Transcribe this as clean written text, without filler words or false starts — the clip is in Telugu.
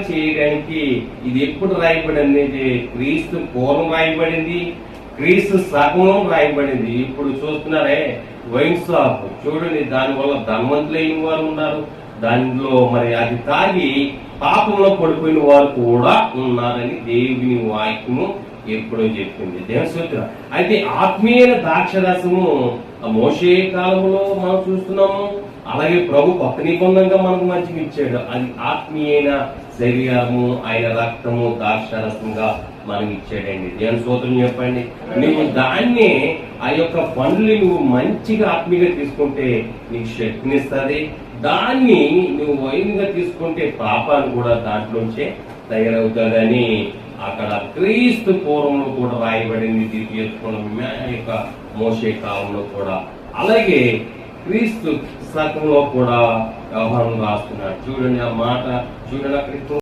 చేయడానికి ఇది ఎప్పుడు రాయబడింది అంటే క్రీస్తు పూర్వం రాయబడింది, క్రీస్తు సగం రాయబడింది. ఇప్పుడు చూస్తున్నారే వైన్ షాప్ చూడండి, దానివల్ల ధనవంతులైన వారు ఉన్నారు, దానిలో మరి అది తాగి పాపంలో పడిపోయిన వారు కూడా ఉన్నారని దేవుని వాక్యము ఎప్పుడో చెప్పింది. దేవసూత్ర అయితే ఆత్మీయ ద్రాక్షరసము మోషే కాలంలో మనం చూస్తున్నాము. అలాగే ప్రభు కొత్త నిబంధనగా మనకు మంచిగా ఇచ్చాడు. అది ఆత్మీయమైన శరీరము, ఆయన రక్తము ద్రాక్షరసంగా మనకి ఇచ్చాడండి. దేవుని స్తోత్రం చెప్పండి. నువ్వు దాన్ని ఆ యొక్క పండ్లు నువ్వు మంచిగా ఆత్మీయంగా తీసుకుంటే నీకు శక్తినిస్తుంది. దాన్ని నువ్వు వైన్గా తీసుకుంటే పాపాన్ని కూడా దాంట్లోంచే తయారవుతుందని అక్కడ క్రీస్తు పూర్వంలో కూడా రాయబడింది. ద్వితీయ యొక్క మోషే కాలంలో కూడా, అలాగే క్రీస్తు శకంలో కూడా వ్యవహారం రాస్తున్నాడు. చూడండి ఆ మాట, చూడండి అక్కడికి